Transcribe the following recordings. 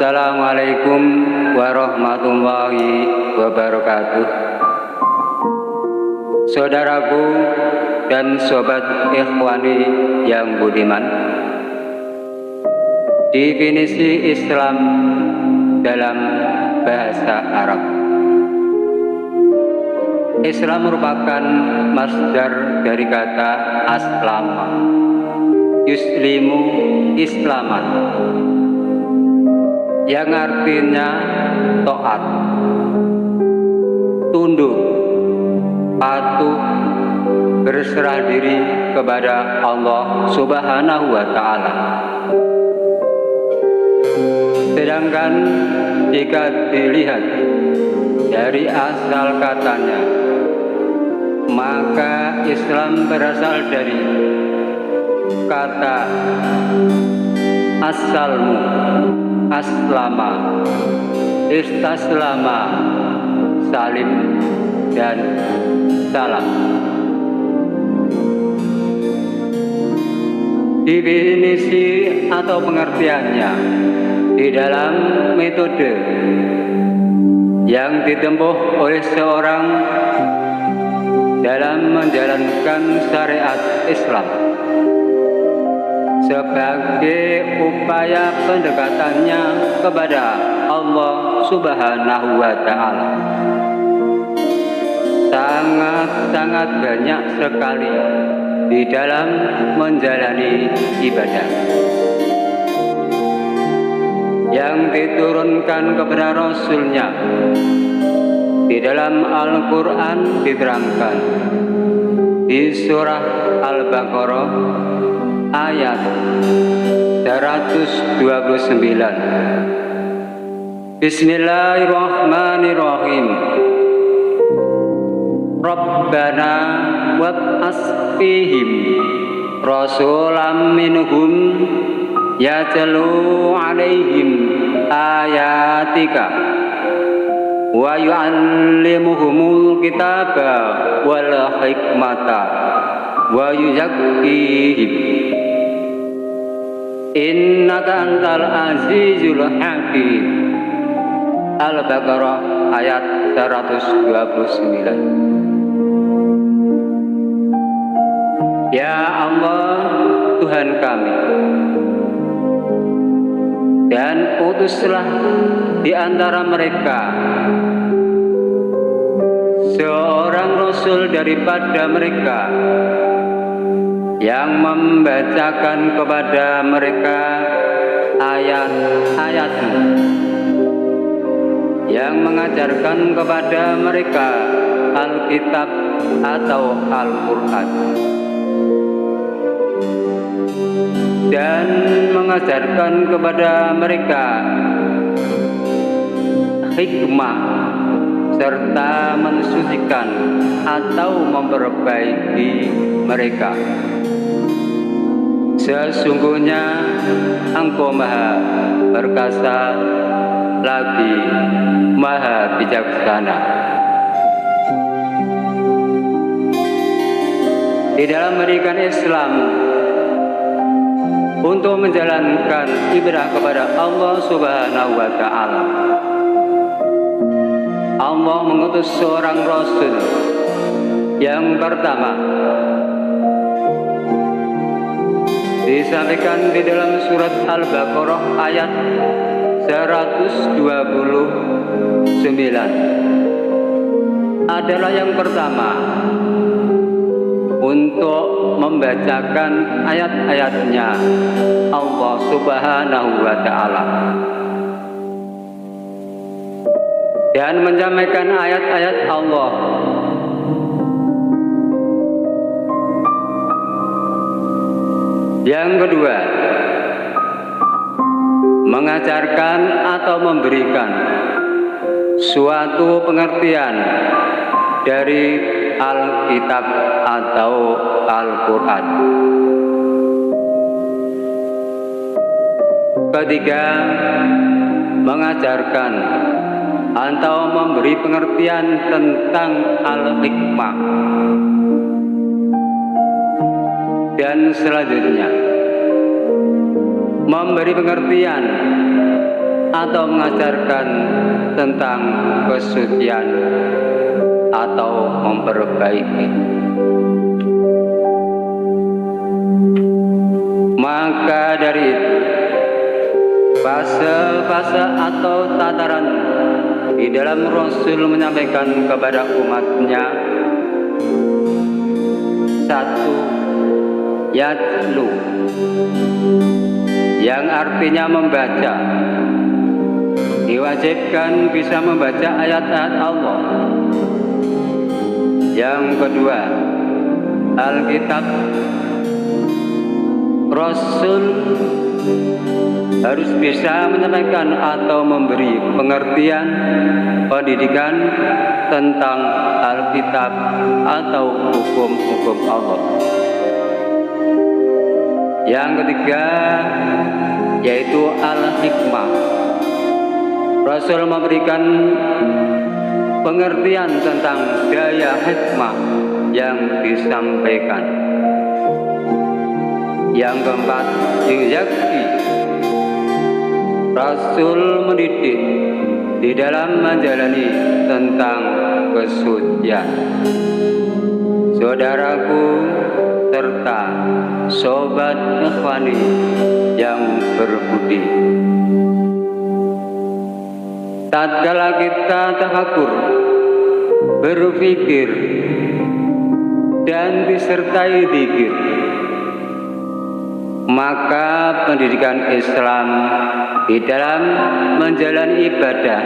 Assalamualaikum warahmatullahi wabarakatuh. Saudaraku dan sobat ikhwani yang budiman, definisi Islam dalam bahasa Arab. Islam merupakan masdar dari kata aslama, yuslimu islaman, yang artinya taat, tunduk, patuh, berserah diri kepada Allah Subhanahu wa Ta'ala. Sedangkan jika dilihat dari asal katanya, maka Islam berasal dari kata asalmu, aslama, istaslama, salim, dan salam. Definisi atau pengertiannya di dalam metode yang ditempuh oleh seorang dalam menjalankan syariat Islam sebagai upaya pendekatannya kepada Allah Subhanahu wa Ta'ala. Sangat-sangat banyak sekali di dalam menjalani ibadah yang diturunkan kepada Rasulnya. Di dalam Al-Quran diterangkan di surah Al-Baqarah ayat 129. Bismillahirrahmanirrahim. Rabbana wab'as fihim rasulam minhum yatlu alaihim ayatika wa yu'allimuhumul kitaba wal hikmata wa yuzakkihim innaka antal azizul hakim. Al-Baqarah ayat 129. Ya Allah, Tuhan kami, dan utuslah di antara mereka seorang Rasul daripada mereka yang membacakan kepada mereka ayat-ayat-Mu, yang mengajarkan kepada mereka Alkitab atau Al-Quran, dan mengajarkan kepada mereka hikmah serta mensucikan atau memperbaiki mereka. Sesungguhnya Engkau Maha Perkasa lagi Maha Bijaksana. Di dalam pendidikan Islam untuk menjalankan ibadah kepada Allah Subhanahu wa Ta'ala, Allah mengutus seorang Rasul. Yang pertama disampaikan di dalam surat Al-Baqarah ayat 129 adalah yang pertama untuk membacakan ayat-ayatnya Allah Subhanahu wa Ta'ala dan menyampaikan ayat-ayat Allah. Yang kedua, mengajarkan atau memberikan suatu pengertian dari Alkitab atau Al-Quran. Ketiga, mengajarkan atau memberi pengertian tentang Al-Hikmah. Dan selanjutnya, memberi pengertian atau mengajarkan tentang kesucian atau memperbaiki. Maka dari itu, fase-fase atau tataran di dalam Rasul menyampaikan kepada umatnya: satu, yatlu, yang artinya membaca. Diwajibkan bisa membaca ayat-ayat Allah. Yang kedua, Alkitab. Rasul harus bisa menyampaikan atau memberi pengertian pendidikan tentang Alkitab atau hukum-hukum Allah. Yang ketiga, yaitu al-hikmah. Rasul memberikan pengertian tentang daya hikmah yang disampaikan. Yang keempat, yuzaki. Rasul mendidik di dalam menjalani tentang kesucian. Saudaraku serta sobat ikhwani yang berbudi, tatkala kita tafakur, berpikir, dan disertai zikir, maka pendidikan Islam di dalam menjalani ibadah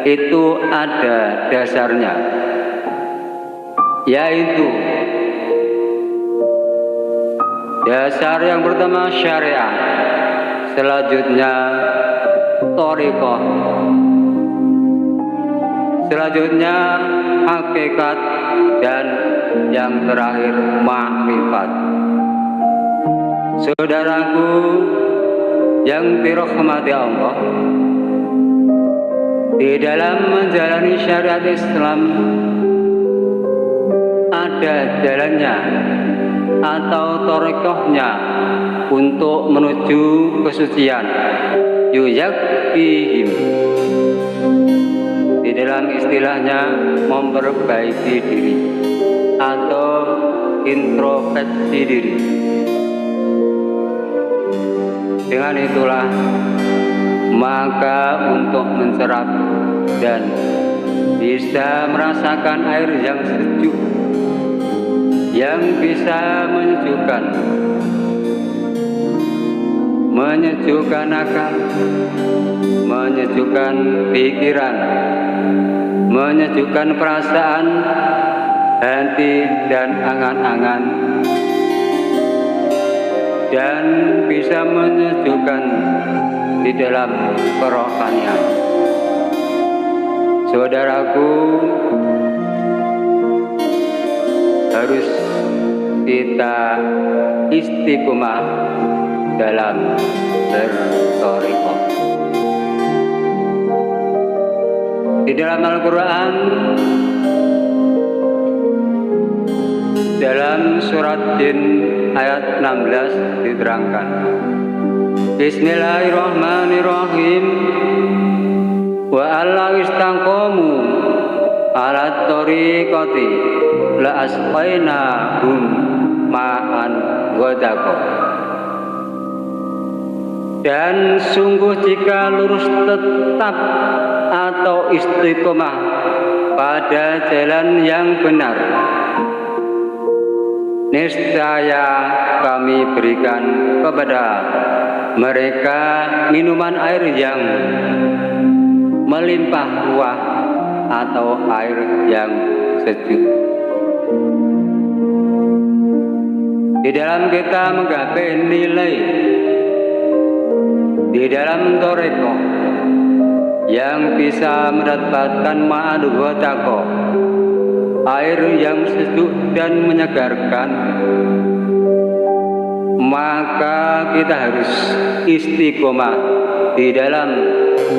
itu ada dasarnya, yaitu dasar yang pertama syariat, selanjutnya thariqah, selanjutnya hakikat, dan yang terakhir makrifat. Saudaraku yang dirahmati Allah, di dalam menjalani syariat Islam ada jalannya atau thariqahnya untuk menuju kesucian, yuzakihim. Di dalam istilahnya memperbaiki diri atau introspeksi diri. Dengan itulah maka untuk mencerap dan bisa merasakan air yang sejuk, yang bisa menyejukkan akal, menyejukkan pikiran, menyejukkan perasaan, hati dan angan-angan, dan bisa menyejukkan di dalam kerohanian. Saudaraku, harus kita istiqomah dalam berthariqah. Di dalam Al-Quran, dalam surat Jin ayat 16 diterangkan, Bismillahirrahmanirrahim, wa alla istaqamu ala thariqati la asqainahum ma'an ghadaqa. Dan sungguh jika lurus tetap atau istiqomah pada jalan yang benar, niscaya kami berikan kepada mereka minuman air yang melimpah ruah atau air yang sejuk. Di dalam kita menggapai nilai di dalam thariqah yang bisa mendapatkan ma'ad ghadaqa, air yang sejuk dan menyegarkan, maka kita harus istiqomah di dalam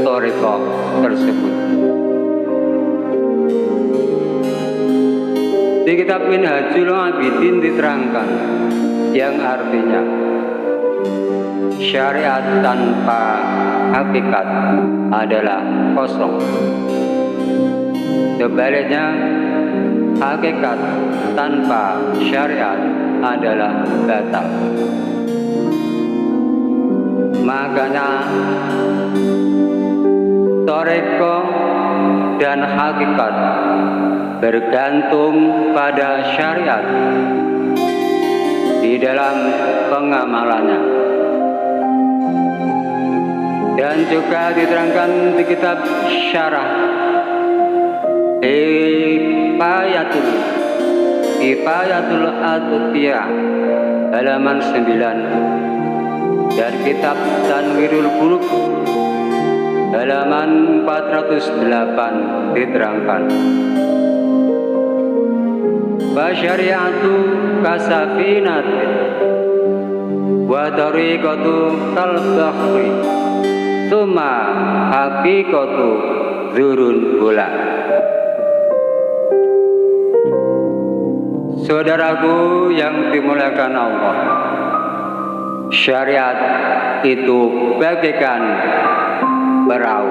thariqah tersebut. Di kitab Minhajul Abidin diterangkan yang artinya syariat tanpa hakikat adalah kosong. Sebaliknya, hakikat tanpa syariat adalah batal. Makanya toreko dan hakikat bergantung pada syariat di dalam pengamalannya, dan juga diterangkan di kitab Syarah Kifayatul Atfiyah halaman 9 dan kitab Tanwirul Qulub halaman 408 diterangkan, Basyariatu kasafinatin wa tariqatu kalbakhri summa haqiqatu dzurun bola. Saudaraku yang dimuliakan Allah, syariat itu bagaikan perahu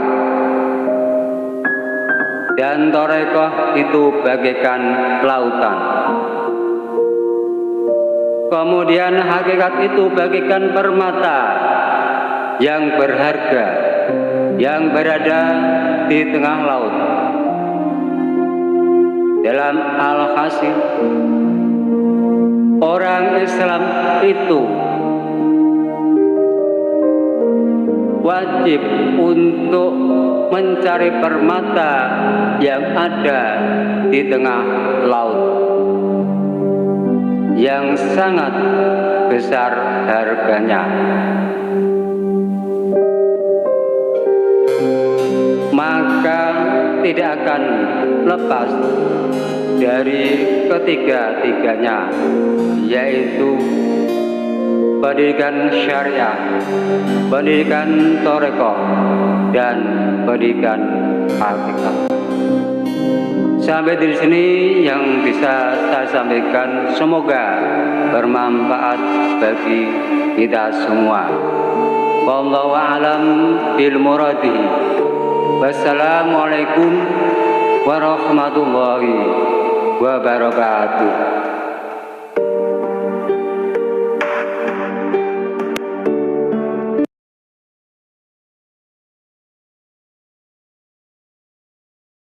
dan torekoh itu bagaikan lautan. Kemudian hakikat itu bagaikan permata yang berharga yang berada di tengah laut. Dalam Al-Hasil, orang Islam itu wajib untuk mencari permata yang ada di tengah laut yang sangat besar harganya. Maka tidak akan lepas dari ketiga-tiganya, yaitu pendidikan syariah, pendidikan torekoh, dan pendidikan hakikat. Sampai di sini yang bisa saya sampaikan, semoga bermanfaat bagi kita semua. Wallahu a'lam bil muradi. Wassalamualaikum warahmatullahi wabarakatuh.